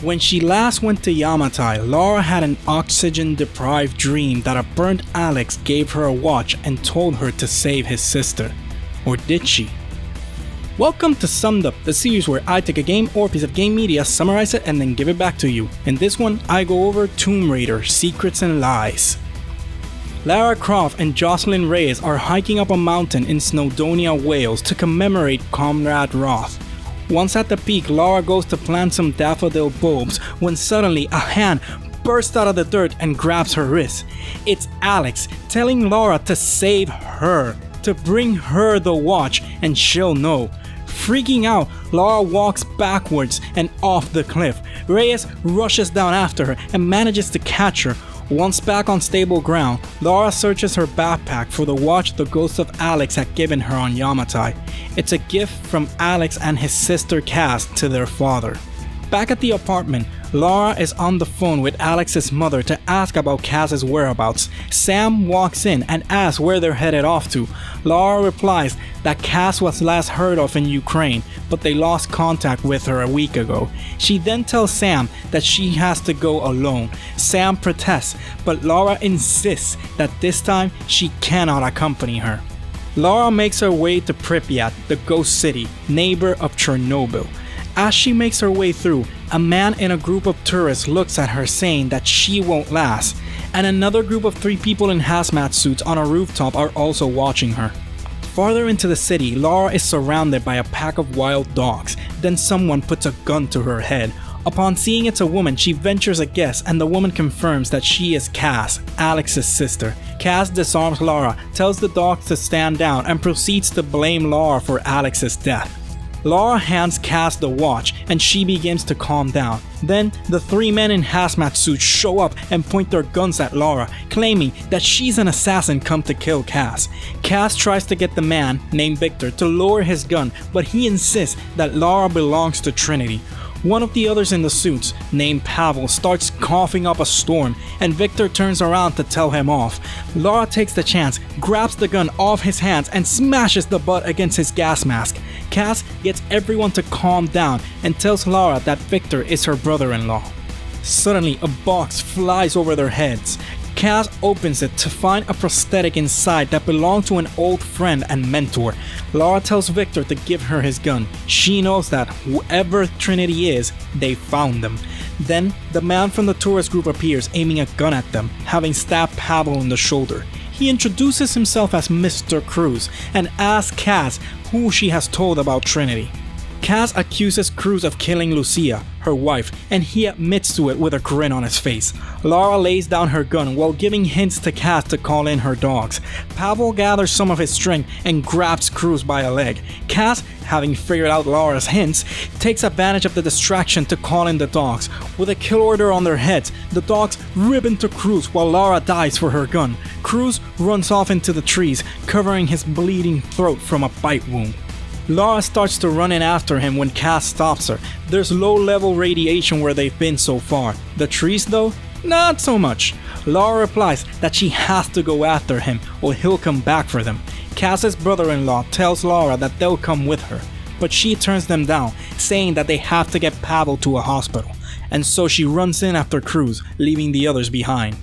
When she last went to Yamatai, Lara had an oxygen-deprived dream that a burnt Alex gave her a watch and told her to save his sister. Or did she? Welcome to Summed Up, the series where I take a game or piece of game media, summarize it, and then give it back to you. In this one, I go over Tomb Raider: Secrets and Lies. Lara Croft and Jocelyn Reyes are hiking up a mountain in Snowdonia, Wales to commemorate Comrade Roth. Once at the peak, Lara goes to plant some daffodil bulbs when suddenly a hand bursts out of the dirt and grabs her wrist. It's Alex telling Lara to save her, to bring her the watch and she'll know. Freaking out, Lara walks backwards and off the cliff. Reyes rushes down after her and manages to catch her. Once back on stable ground, Lara searches her backpack for the watch the ghost of Alex had given her on Yamatai. It's a gift from Alex and his sister Cass to their father. Back at the apartment, Lara is on the phone with Alex's mother to ask about Cass's whereabouts. Sam walks in and asks where they're headed off to. Lara replies that Cass was last heard of in Ukraine, but they lost contact with her a week ago. She then tells Sam that she has to go alone. Sam protests, but Lara insists that this time she cannot accompany her. Lara makes her way to Pripyat, the ghost city, neighbor of Chernobyl. As she makes her way through, a man in a group of tourists looks at her saying that she won't last, and another group of 3 people in hazmat suits on a rooftop are also watching her. Farther into the city, Lara is surrounded by a pack of wild dogs. Then someone puts a gun to her head. Upon seeing it's a woman, she ventures a guess and the woman confirms that she is Cass, Alex's sister. Cass disarms Lara, tells the dogs to stand down, and proceeds to blame Lara for Alex's death. Lara hands Cass the watch and she begins to calm down. Then the 3 men in hazmat suits show up and point their guns at Lara, claiming that she's an assassin come to kill Cass. Cass tries to get the man, named Victor, to lower his gun, but he insists that Lara belongs to Trinity. One of the others in the suits, named Pavel, starts coughing up a storm, and Victor turns around to tell him off. Lara takes the chance, grabs the gun off his hands, and smashes the butt against his gas mask. Cass gets everyone to calm down and tells Lara that Victor is her brother-in-law. Suddenly, a box flies over their heads. Cass opens it to find a prosthetic inside that belonged to an old friend and mentor. Lara tells Victor to give her his gun. She knows that whoever Trinity is, they found them. Then, the man from the tourist group appears, aiming a gun at them, having stabbed Pavel in the shoulder. He introduces himself as Mr. Cruz and asks Cass who she has told about Trinity. Cass accuses Cruz of killing Lucia, her wife, and he admits to it with a grin on his face. Lara lays down her gun while giving hints to Cass to call in her dogs. Pavel gathers some of his strength and grabs Cruz by a leg. Cass, having figured out Lara's hints, takes advantage of the distraction to call in the dogs. With a kill order on their heads, the dogs rip into Cruz while Lara dives for her gun. Cruz runs off into the trees, covering his bleeding throat from a bite wound. Lara starts to run in after him when Cass stops her. There's low-level radiation where they've been so far. The trees though? Not so much. Lara replies that she has to go after him or he'll come back for them. Cass's brother-in-law tells Lara that they'll come with her, but she turns them down, saying that they have to get Pavel to a hospital, and so she runs in after Cruz, leaving the others behind.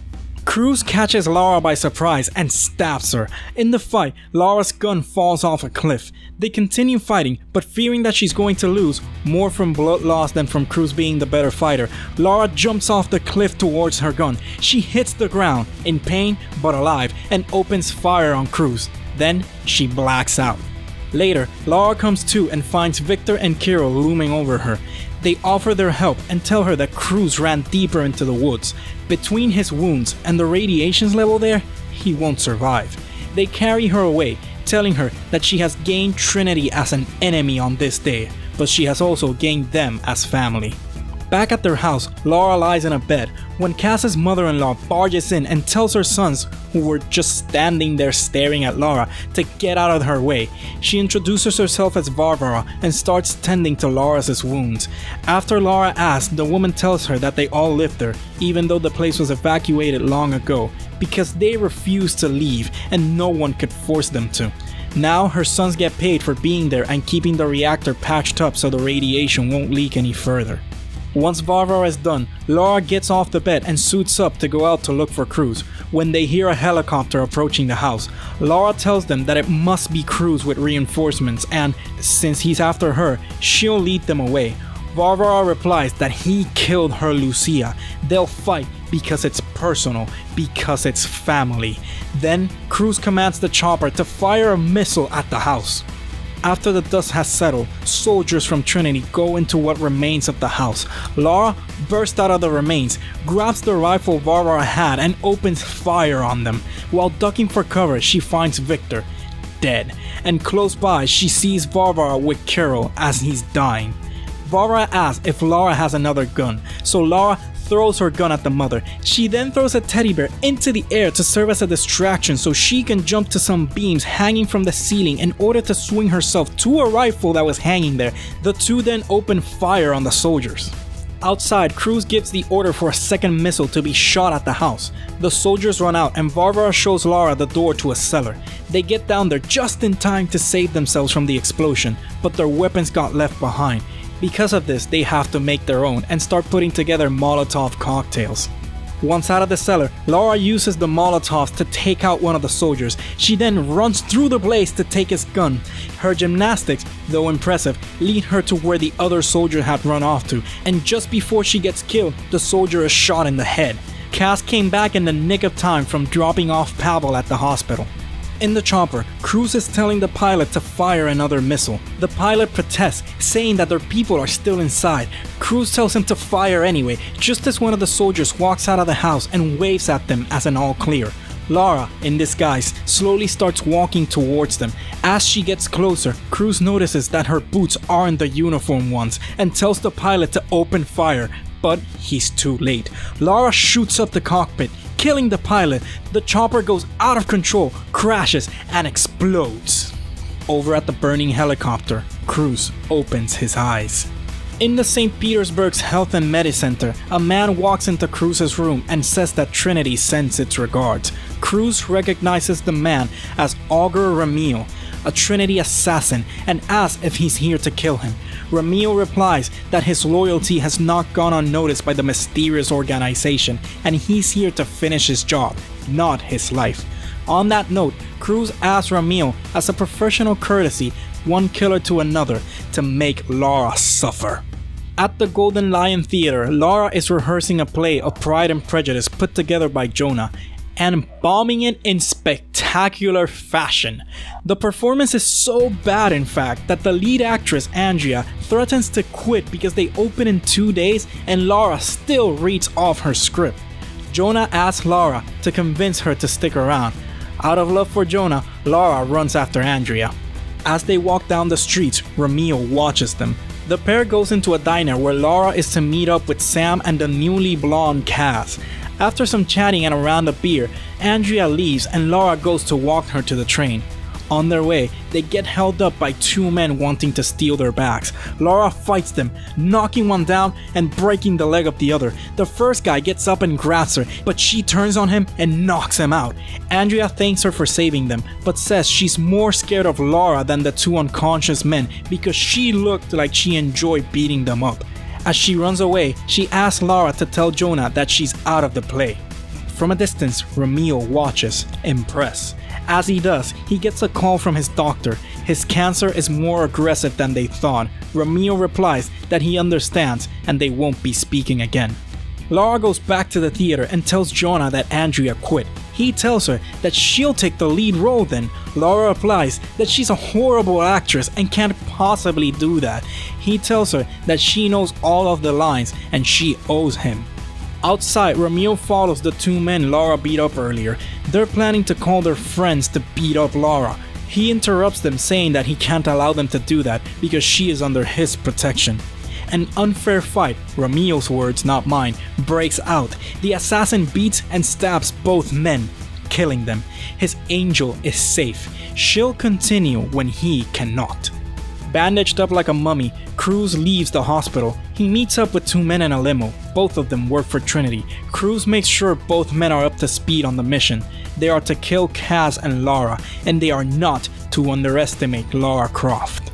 Cruz catches Lara by surprise and stabs her. In the fight, Lara's gun falls off a cliff. They continue fighting, but fearing that she's going to lose, more from blood loss than from Cruz being the better fighter, Lara jumps off the cliff towards her gun. She hits the ground, in pain but alive, and opens fire on Cruz. Then she blacks out. Later, Lara comes to and finds Victor and Kirill looming over her. They offer their help and tell her that Cruz ran deeper into the woods. Between his wounds and the radiations level there, he won't survive. They carry her away, telling her that she has gained Trinity as an enemy on this day, but she has also gained them as family. Back at their house, Lara lies in a bed when Cass's mother-in-law barges in and tells her sons, who were just standing there staring at Lara, to get out of her way. She introduces herself as Varvara and starts tending to Lara's wounds. After Lara asks, the woman tells her that they all lived there, even though the place was evacuated long ago, because they refused to leave and no one could force them to. Now her sons get paid for being there and keeping the reactor patched up so the radiation won't leak any further. Once Varvara is done, Lara gets off the bed and suits up to go out to look for Cruz. When they hear a helicopter approaching the house, Lara tells them that it must be Cruz with reinforcements and, since he's after her, she'll lead them away. Varvara replies that he killed her Lucia. They'll fight because it's personal, because it's family. Then, Cruz commands the chopper to fire a missile at the house. After the dust has settled, soldiers from Trinity go into what remains of the house. Lara bursts out of the remains, grabs the rifle Varvara had and opens fire on them. While ducking for cover, she finds Victor, dead, and close by she sees Varvara with Carol as he's dying. Varvara asks if Lara has another gun, so Lara throws her gun at the mother. She then throws a teddy bear into the air to serve as a distraction so she can jump to some beams hanging from the ceiling in order to swing herself to a rifle that was hanging there. The two then open fire on the soldiers. Outside, Cruz gives the order for a second missile to be shot at the house. The soldiers run out and Varvara shows Lara the door to a cellar. They get down there just in time to save themselves from the explosion, but their weapons got left behind. Because of this, they have to make their own and start putting together Molotov cocktails. Once out of the cellar, Lara uses the Molotovs to take out one of the soldiers. She then runs through the blaze to take his gun. Her gymnastics, though impressive, lead her to where the other soldier had run off to, and just before she gets killed, the soldier is shot in the head. Cass came back in the nick of time from dropping off Pavel at the hospital. In the chopper, Cruz is telling the pilot to fire another missile. The pilot protests, saying that their people are still inside. Cruz tells him to fire anyway, just as one of the soldiers walks out of the house and waves at them as an all clear. Lara, in disguise, slowly starts walking towards them. As she gets closer, Cruz notices that her boots aren't the uniform ones and tells the pilot to open fire, but he's too late. Lara shoots up the cockpit, killing the pilot. The chopper goes out of control, crashes, and explodes. Over at the burning helicopter, Cruz opens his eyes. In the St. Petersburg's Health and Med Center, a man walks into Cruz's room and says that Trinity sends its regards. Cruz recognizes the man as Augur Ramil, a Trinity assassin, and asks if he's here to kill him. Ramil replies that his loyalty has not gone unnoticed by the mysterious organization, and he's here to finish his job, not his life. On that note, Cruz asks Ramil, as a professional courtesy, one killer to another, to make Lara suffer. At the Golden Lion Theater, Lara is rehearsing a play of Pride and Prejudice put together by Jonah, and bombing it in spectacular fashion. The performance is so bad, in fact, that the lead actress, Andrea, threatens to quit because they open in 2 days and Lara still reads off her script. Jonah asks Lara to convince her to stick around. Out of love for Jonah, Lara runs after Andrea. As they walk down the streets, Ramil watches them. The pair goes into a diner where Lara is to meet up with Sam and the newly blonde Cass. After some chatting and a round of beer, Andrea leaves and Lara goes to walk her to the train. On their way, they get held up by two men wanting to steal their bags. Lara fights them, knocking one down and breaking the leg of the other. The first guy gets up and grabs her, but she turns on him and knocks him out. Andrea thanks her for saving them, but says she's more scared of Lara than the two unconscious men because she looked like she enjoyed beating them up. As she runs away, she asks Lara to tell Jonah that she's out of the play. From a distance, Ramil watches, impressed. As he does, he gets a call from his doctor. His cancer is more aggressive than they thought. Ramil replies that he understands and they won't be speaking again. Lara goes back to the theater and tells Jonah that Andrea quit. He tells her that she'll take the lead role then. Lara replies that she's a horrible actress and can't possibly do that. He tells her that she knows all of the lines and she owes him. Outside, Ramil follows the two men Lara beat up earlier. They're planning to call their friends to beat up Lara. He interrupts them, saying that he can't allow them to do that because she is under his protection. An unfair fight, Ramil's words not mine, breaks out. The assassin beats and stabs both men, killing them. His angel is safe. She'll continue when he cannot. Bandaged up like a mummy, Cruz leaves the hospital. He meets up with two men in a limo. Both of them work for Trinity. Cruz makes sure both men are up to speed on the mission. They are to kill Cass and Lara, and they are not to underestimate Lara Croft.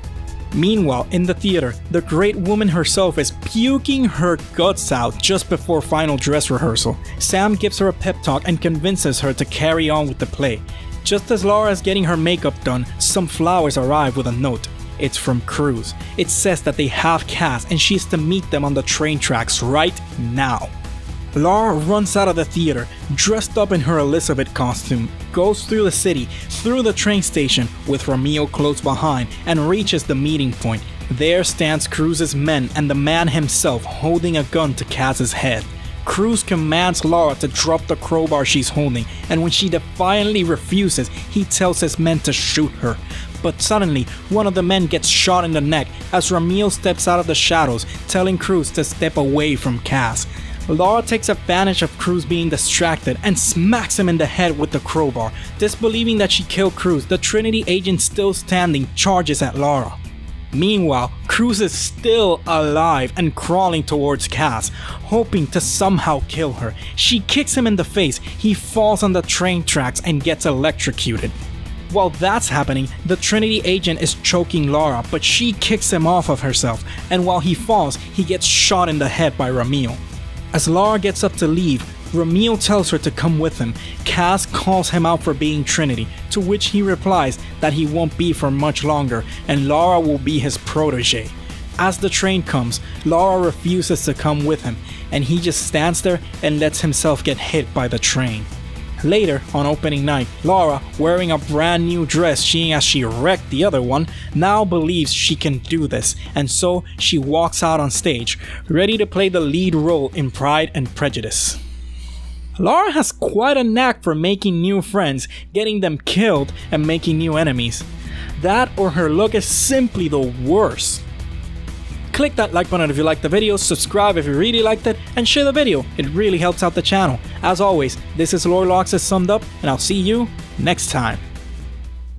Meanwhile, in the theater, the great woman herself is puking her guts out just before final dress rehearsal. Sam gives her a pep talk and convinces her to carry on with the play. Just as Lara is getting her makeup done, some flowers arrive with a note. It's from Cruz. It says that they have Cass and she's to meet them on the train tracks right now. Lara runs out of the theater, dressed up in her Elizabeth costume, goes through the city, through the train station, with Ramil close behind, and reaches the meeting point. There stands Cruz's men and the man himself holding a gun to Cass's head. Cruz commands Lara to drop the crowbar she's holding, and when she defiantly refuses, he tells his men to shoot her. But suddenly, one of the men gets shot in the neck as Ramil steps out of the shadows, telling Cruz to step away from Cass. Lara takes advantage of Cruz being distracted and smacks him in the head with the crowbar. Disbelieving that she killed Cruz, the Trinity agent still standing charges at Lara. Meanwhile, Cruz is still alive and crawling towards Cass, hoping to somehow kill her. She kicks him in the face, he falls on the train tracks and gets electrocuted. While that's happening, the Trinity agent is choking Lara, but she kicks him off of herself, and while he falls, he gets shot in the head by Ramil. As Lara gets up to leave, Ramil tells her to come with him. Cass calls him out for being Trinity, to which he replies that he won't be for much longer and Lara will be his protege. As the train comes, Lara refuses to come with him and he just stands there and lets himself get hit by the train. Later, on opening night, Lara, wearing a brand new dress seeing as she wrecked the other one, now believes she can do this, and so she walks out on stage, ready to play the lead role in Pride and Prejudice. Lara has quite a knack for making new friends, getting them killed, and making new enemies. That or her look is simply the worst. Click that like button if you liked the video, subscribe if you really liked it, and share the video, it really helps out the channel. As always, this is Lore Logs Summed Up, and I'll see you next time.